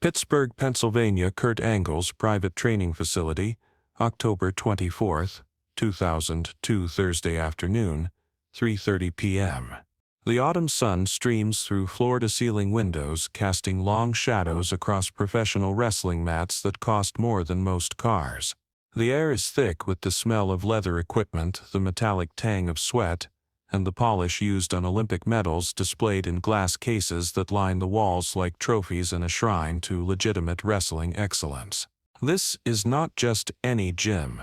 Pittsburgh, Pennsylvania. Kurt Angle's private training facility, October 24, 2002. Thursday afternoon, 3:30 p.m. The autumn sun streams through floor-to-ceiling windows, casting long shadows across professional wrestling mats that cost more than most cars. The air is thick with the smell of leather equipment, the metallic tang of sweat, and the polish used on Olympic medals displayed in glass cases that line the walls like trophies in a shrine to legitimate wrestling excellence. This is not just any gym.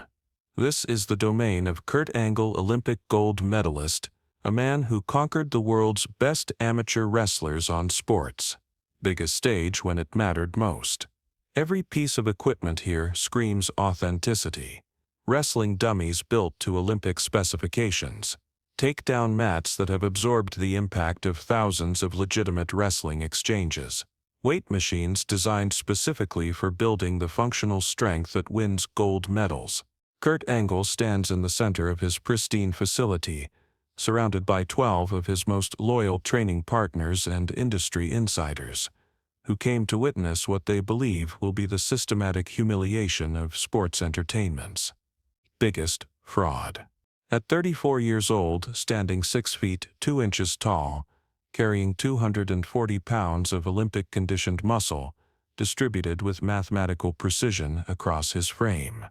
This is the domain of Kurt Angle, Olympic gold medalist, a man who conquered the world's best amateur wrestlers on sports' biggest stage when it mattered most. Every piece of equipment here screams authenticity. Wrestling dummies built to Olympic specifications. Takedown mats that have absorbed the impact of thousands of legitimate wrestling exchanges. Weight machines designed specifically for building the functional strength that wins gold medals. Kurt Angle stands in the center of his pristine facility, surrounded by 12 of his most loyal training partners and industry insiders, who came to witness what they believe will be the systematic humiliation of sports entertainment's biggest fraud. At 34 years old, standing 6 feet 2 inches tall, carrying 240 pounds of Olympic-conditioned muscle, distributed with mathematical precision across his frame,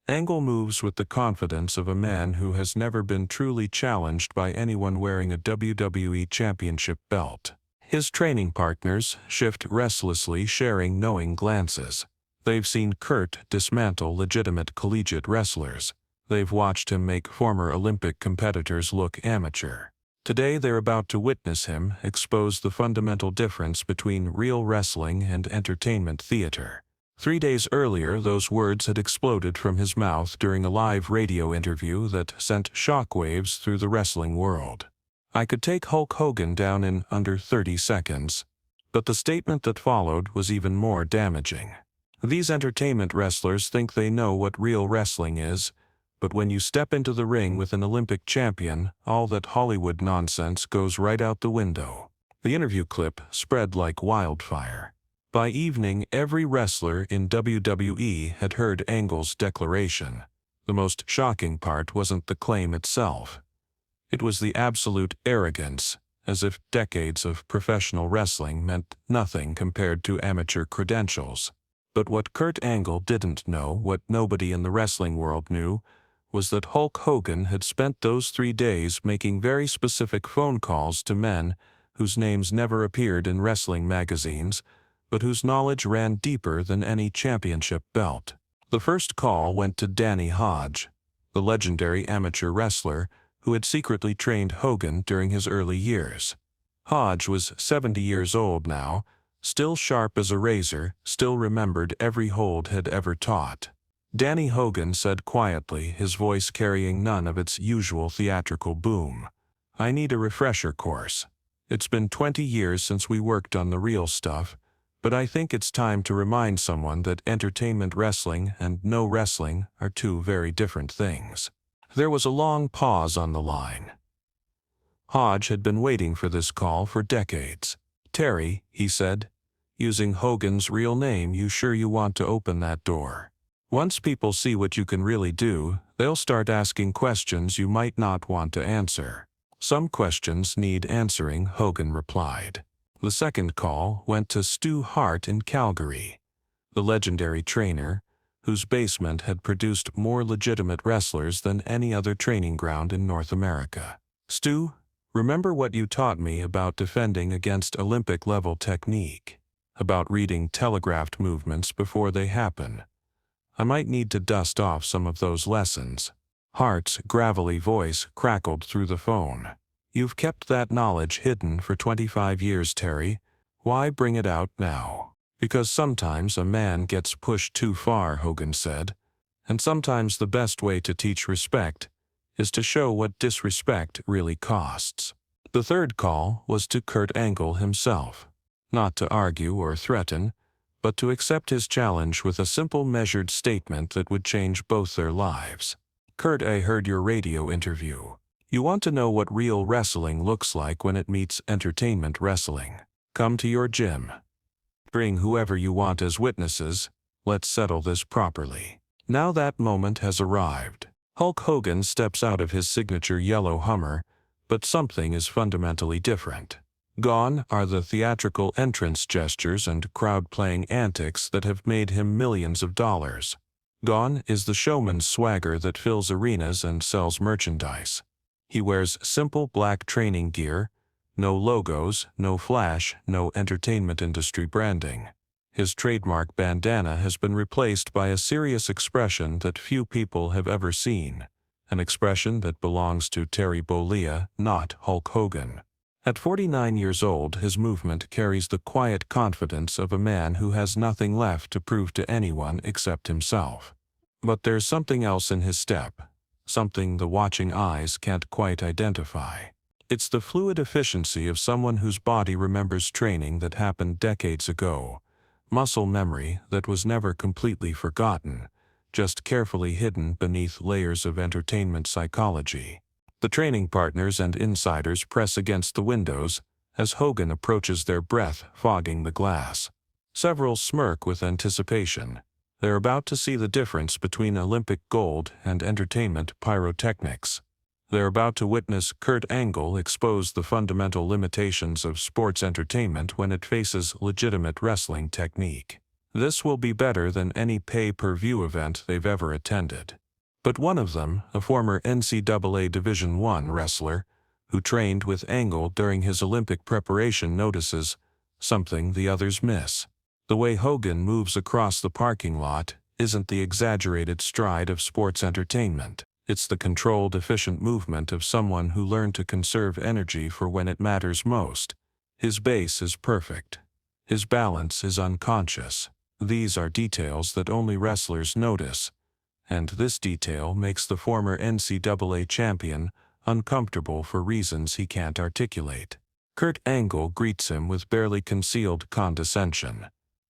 Angle moves with the confidence of a man who has never been truly challenged by anyone wearing a WWE Championship belt. His training partners shift restlessly, sharing knowing glances. They've seen Kurt dismantle legitimate collegiate wrestlers. They've watched him make former Olympic competitors look amateur. Today they're about to witness him expose the fundamental difference between real wrestling and entertainment theater. 3 days earlier, those words had exploded from his mouth during a live radio interview that sent shockwaves through the wrestling world. "I could take Hulk Hogan down in under 30 seconds. But the statement that followed was even more damaging. These entertainment wrestlers think they know what real wrestling is, but when you step into the ring with an Olympic champion, all that Hollywood nonsense goes right out the window." The interview clip spread like wildfire. By evening, every wrestler in WWE had heard Angle's declaration. The most shocking part wasn't the claim itself. It was the absolute arrogance, as if decades of professional wrestling meant nothing compared to amateur credentials. But what Kurt Angle didn't know, what nobody in the wrestling world knew, was that Hulk Hogan had spent those 3 days making very specific phone calls to men whose names never appeared in wrestling magazines, but whose knowledge ran deeper than any championship belt. The first call went to Danny Hodge, the legendary amateur wrestler who had secretly trained Hogan during his early years. Hodge was 70 years old now, still sharp as a razor, still remembered every hold had ever taught. Danny Hogan said quietly, his voice carrying none of its usual theatrical boom, "I need a refresher course. It's been 20 years since we worked on the real stuff, but I think it's time to remind someone that entertainment wrestling and no wrestling are two very different things." There was a long pause on the line. Hodge had been waiting for this call for decades. "Terry," he said, using Hogan's real name, "you sure you want to open that door? Once people see what you can really do, they'll start asking questions you might not want to answer." "Some questions need answering," Hogan replied. The second call went to Stu Hart in Calgary, the legendary trainer whose basement had produced more legitimate wrestlers than any other training ground in North America. "Stu, remember what you taught me about defending against Olympic-level technique, about reading telegraphed movements before they happen. I might need to dust off some of those lessons." Hart's gravelly voice crackled through the phone. "You've kept that knowledge hidden for 25 years, Terry. Why bring it out now?" "Because sometimes a man gets pushed too far," Hogan said, "and sometimes the best way to teach respect is to show what disrespect really costs." The third call was to Kurt Angle himself, not to argue or threaten, but to accept his challenge with a simple measured statement that would change both their lives. "Kurt, I heard your radio interview. You want to know what real wrestling looks like when it meets entertainment wrestling. Come to your gym." Bring whoever you want as witnesses. Let's settle this properly. Now that moment has arrived. Hulk Hogan steps out of his signature yellow Hummer, but something is fundamentally different. Gone are the theatrical entrance gestures and crowd-playing antics that have made him millions of dollars. Gone is the showman's swagger that fills arenas and sells merchandise. He wears simple black training gear, no logos, no flash, no entertainment industry branding. His trademark bandana has been replaced by a serious expression that few people have ever seen, an expression that belongs to Terry Bollea, not Hulk Hogan. At 49 years old, his movement carries the quiet confidence of a man who has nothing left to prove to anyone except himself. But there's something else in his step, something the watching eyes can't quite identify. It's the fluid efficiency of someone whose body remembers training that happened decades ago, muscle memory that was never completely forgotten, just carefully hidden beneath layers of entertainment psychology. The training partners and insiders press against the windows as Hogan approaches, their breath fogging the glass. Several smirk with anticipation. They're about to see the difference between Olympic gold and entertainment pyrotechnics. They're about to witness Kurt Angle expose the fundamental limitations of sports entertainment when it faces legitimate wrestling technique. This will be better than any pay-per-view event they've ever attended. But one of them, a former NCAA Division I wrestler, who trained with Angle during his Olympic preparation, notices something the others miss. The way Hogan moves across the parking lot isn't the exaggerated stride of sports entertainment. It's the controlled, efficient movement of someone who learned to conserve energy for when it matters most. His base is perfect. His balance is unconscious. These are details that only wrestlers notice, and this detail makes the former NCAA champion uncomfortable for reasons he can't articulate. Kurt Angle greets him with barely concealed condescension.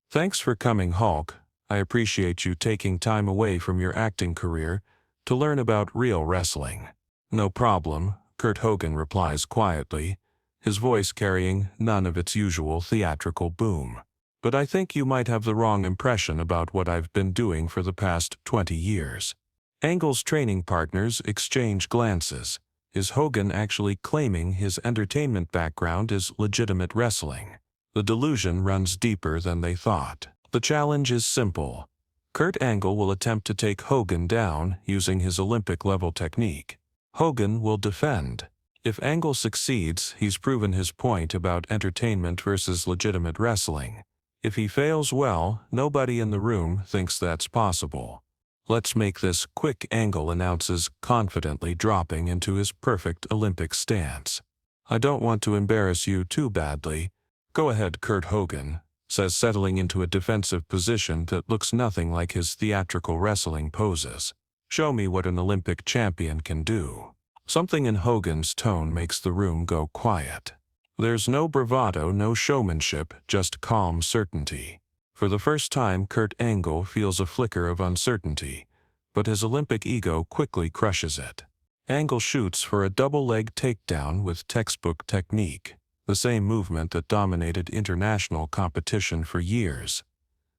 "Thanks for coming, Hulk. I appreciate you taking time away from your acting career to learn about real wrestling." "No problem," Kurt Hogan replies quietly, his voice carrying none of its usual theatrical boom. "But I think you might have the wrong impression about what I've been doing for the past 20 years. Angle's training partners exchange glances. Is Hogan actually claiming his entertainment background is legitimate wrestling? The delusion runs deeper than they thought. The challenge is simple. Kurt Angle will attempt to take Hogan down using his Olympic-level technique. Hogan will defend. If Angle succeeds, he's proven his point about entertainment versus legitimate wrestling. If he fails, well, nobody in the room thinks that's possible. "Let's make this quick," Angle announces, confidently dropping into his perfect Olympic stance. "I don't want to embarrass you too badly." "Go ahead," Kurt Hogan says, settling into a defensive position that looks nothing like his theatrical wrestling poses. "Show me what an Olympic champion can do." Something in Hogan's tone makes the room go quiet. There's no bravado, no showmanship, just calm certainty. For the first time, Kurt Angle feels a flicker of uncertainty, but his Olympic ego quickly crushes it. Angle shoots for a double-leg takedown with textbook technique, the same movement that dominated international competition for years,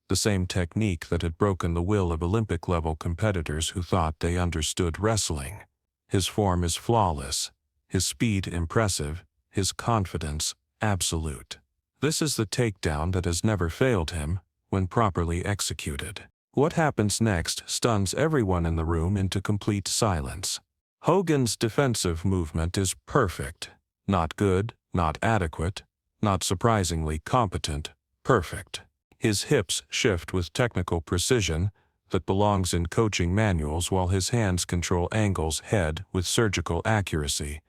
the same technique that had broken the will of Olympic-level competitors who thought they understood wrestling. His form is flawless, his speed impressive, his confidence absolute. This is the takedown that has never failed him when properly executed. What happens next stuns everyone in the room into complete silence. Hogan's defensive movement is perfect. Not good, not adequate, not surprisingly competent, perfect. His hips shift with technical precision that belongs in coaching manuals, while his hands control Angle's head with surgical accuracy,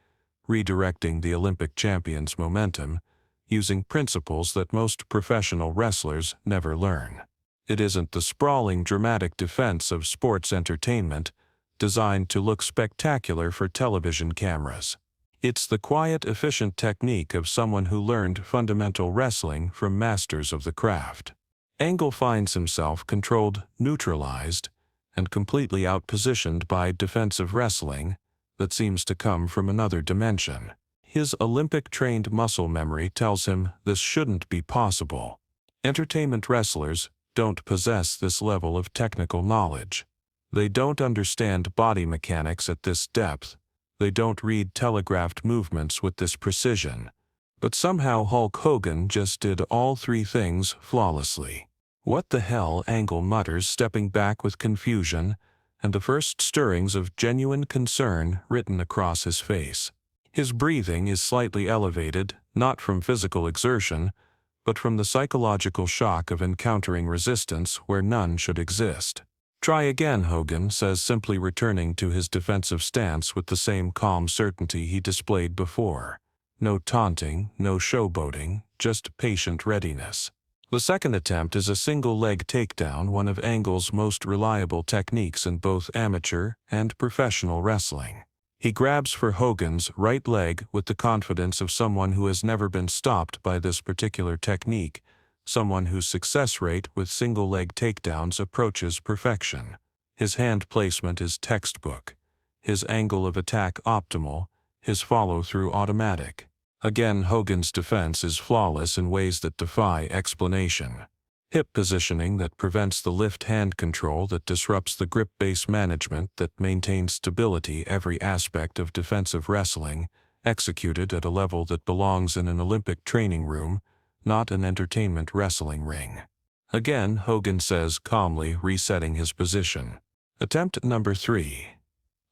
redirecting the Olympic champion's momentum, using principles that most professional wrestlers never learn. It isn't the sprawling, dramatic defense of sports entertainment designed to look spectacular for television cameras. It's the quiet, efficient technique of someone who learned fundamental wrestling from masters of the craft. Angle finds himself controlled, neutralized, and completely outpositioned by defensive wrestling that seems to come from another dimension. His Olympic-trained muscle memory tells him this shouldn't be possible. Entertainment wrestlers don't possess this level of technical knowledge. They don't understand body mechanics at this depth. They don't read telegraphed movements with this precision. But somehow Hulk Hogan just did all three things flawlessly. "What the hell?" Angle mutters, stepping back with confusion and the first stirrings of genuine concern written across his face. His breathing is slightly elevated, not from physical exertion, but from the psychological shock of encountering resistance where none should exist. "Try again," Hogan says, simply returning to his defensive stance with the same calm certainty he displayed before. No taunting, no showboating, just patient readiness. The second attempt is a single-leg takedown, one of Angle's most reliable techniques in both amateur and professional wrestling. He grabs for Hogan's right leg with the confidence of someone who has never been stopped by this particular technique, someone whose success rate with single-leg takedowns approaches perfection. His hand placement is textbook, his angle of attack optimal, his follow-through automatic. Again, Hogan's defense is flawless in ways that defy explanation. Hip positioning that prevents the lift hand control that disrupts the grip base management that maintains stability, every aspect of defensive wrestling, executed at a level that belongs in an Olympic training room, not an entertainment wrestling ring. Again, Hogan says calmly, resetting his position. Attempt number 3.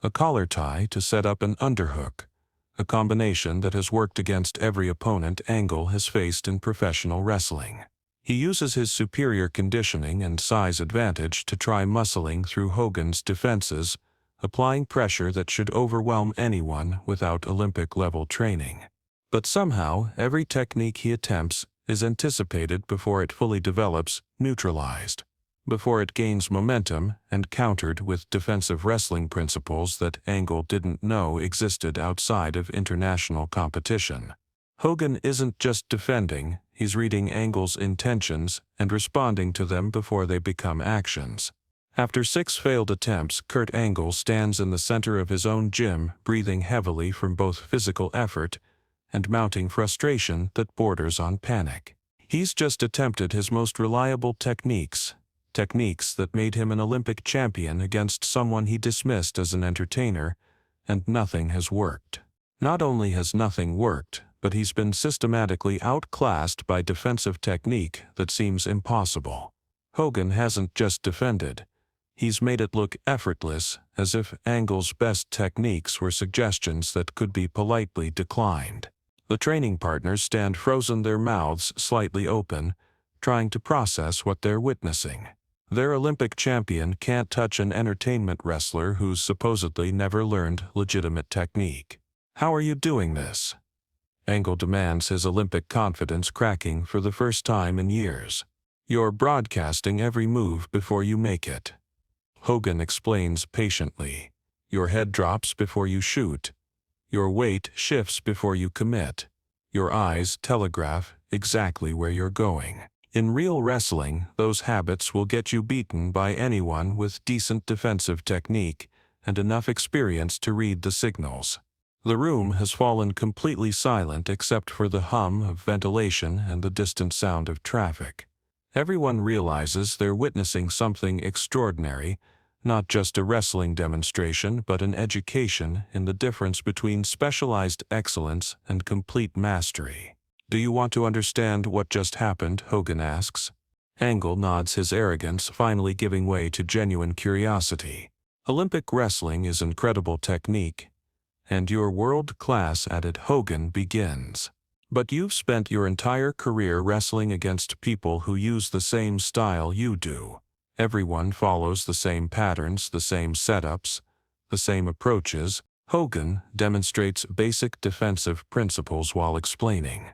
A collar tie to set up an underhook, a combination that has worked against every opponent Angle has faced in professional wrestling. He uses his superior conditioning and size advantage to try muscling through Hogan's defenses, applying pressure that should overwhelm anyone without Olympic-level training. But somehow, every technique he attempts is anticipated before it fully develops, neutralized, before it gains momentum and countered with defensive wrestling principles that Angle didn't know existed outside of international competition. Hogan isn't just defending, he's reading Angle's intentions and responding to them before they become actions. After 6 failed attempts, Kurt Angle stands in the center of his own gym, breathing heavily from both physical effort and mounting frustration that borders on panic. He's just attempted his most reliable techniques that made him an Olympic champion against someone he dismissed as an entertainer, and nothing has worked. Not only has nothing worked, but he's been systematically outclassed by defensive technique that seems impossible. Hogan hasn't just defended. He's made it look effortless, as if Angle's best techniques were suggestions that could be politely declined. The training partners stand frozen, their mouths slightly open, trying to process what they're witnessing. Their Olympic champion can't touch an entertainment wrestler who's supposedly never learned legitimate technique. "How are you doing this?" Angle demands, his Olympic confidence cracking for the first time in years. "You're broadcasting every move before you make it." Hogan explains patiently. "Your head drops before you shoot. Your weight shifts before you commit. Your eyes telegraph exactly where you're going. In real wrestling, those habits will get you beaten by anyone with decent defensive technique and enough experience to read the signals." The room has fallen completely silent except for the hum of ventilation and the distant sound of traffic. Everyone realizes they're witnessing something extraordinary, not just a wrestling demonstration but an education in the difference between specialized excellence and complete mastery. "Do you want to understand what just happened?" Hogan asks. Angle nods, his arrogance finally giving way to genuine curiosity. "Olympic wrestling is incredible technique, and you're world-class at it," Hogan begins. "But you've spent your entire career wrestling against people who use the same style you do. Everyone follows the same patterns, the same setups, the same approaches." Hogan demonstrates basic defensive principles while explaining.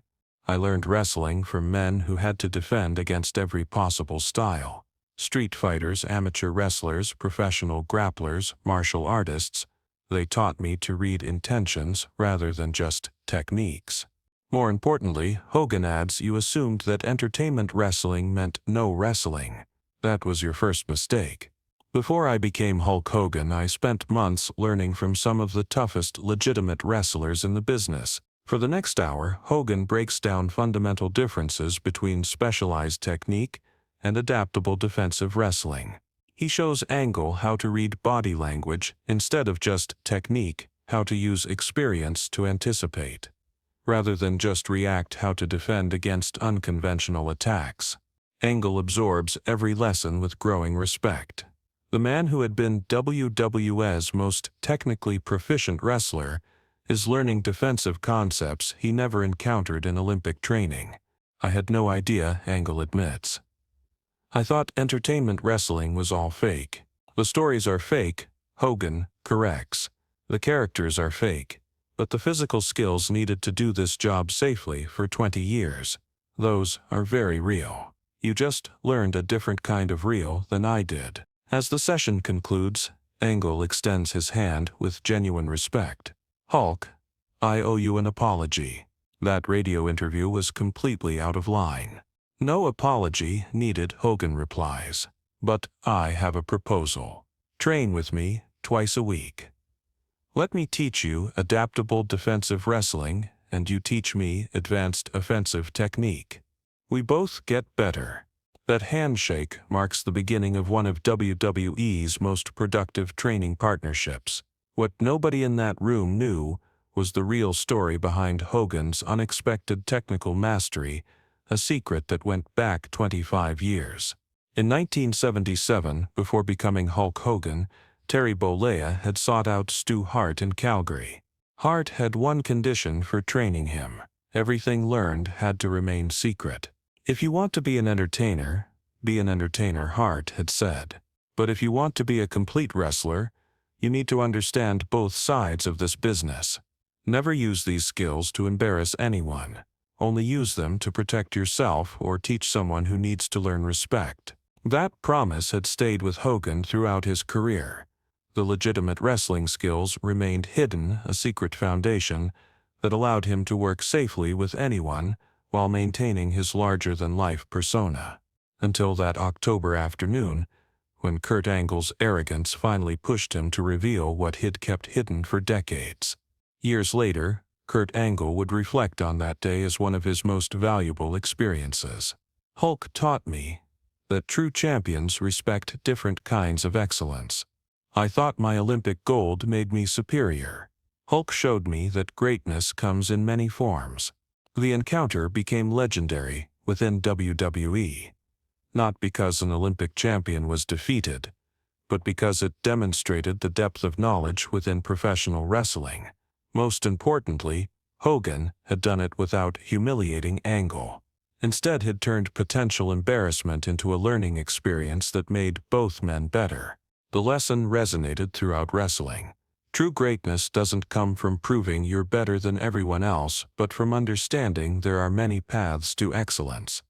"I learned wrestling from men who had to defend against every possible style. Street fighters, amateur wrestlers, professional grapplers, martial artists. They taught me to read intentions rather than just techniques." More importantly, Hogan adds, "You assumed that entertainment wrestling meant no wrestling. That was your first mistake. Before I became Hulk Hogan, I spent months learning from some of the toughest legitimate wrestlers in the business. For the next hour, Hogan breaks down fundamental differences between specialized technique and adaptable defensive wrestling. He shows Angle how to read body language instead of just technique, how to use experience to anticipate, rather than just react, how to defend against unconventional attacks. Angle absorbs every lesson with growing respect. The man who had been WWE's most technically proficient wrestler is learning defensive concepts he never encountered in Olympic training. I had no idea, Angle admits. I thought entertainment wrestling was all fake. The stories are fake, Hogan corrects. The characters are fake, but the physical skills needed to do this job safely for 20 years, those are very real. You just learned a different kind of real than I did. As the session concludes, Angle extends his hand with genuine respect. Hulk, I owe you an apology. That radio interview was completely out of line. No apology needed, Hogan replies. But I have a proposal. Train with me twice a week. Let me teach you adaptable defensive wrestling, and you teach me advanced offensive technique. We both get better. That handshake marks the beginning of one of WWE's most productive training partnerships. What nobody in that room knew was the real story behind Hogan's unexpected technical mastery, a secret that went back 25 years. In 1977, before becoming Hulk Hogan, Terry Bollea had sought out Stu Hart in Calgary. Hart had one condition for training him. Everything learned had to remain secret. If you want to be an entertainer, Hart had said. But if you want to be a complete wrestler, you need to understand both sides of this business. Never use these skills to embarrass anyone. Only use them to protect yourself or teach someone who needs to learn respect. That promise had stayed with Hogan throughout his career. The legitimate wrestling skills remained hidden, a secret foundation that allowed him to work safely with anyone while maintaining his larger-than-life persona. Until that October afternoon, when Kurt Angle's arrogance finally pushed him to reveal what he'd kept hidden for decades. Years later, Kurt Angle would reflect on that day as one of his most valuable experiences. Hulk taught me that true champions respect different kinds of excellence. I thought my Olympic gold made me superior. Hulk showed me that greatness comes in many forms. The encounter became legendary within WWE, not because an Olympic champion was defeated, but because it demonstrated the depth of knowledge within professional wrestling. Most importantly, Hogan had done it without humiliating Angle. Instead, had turned potential embarrassment into a learning experience that made both men better. The lesson resonated throughout wrestling. True greatness doesn't come from proving you're better than everyone else, but from understanding there are many paths to excellence.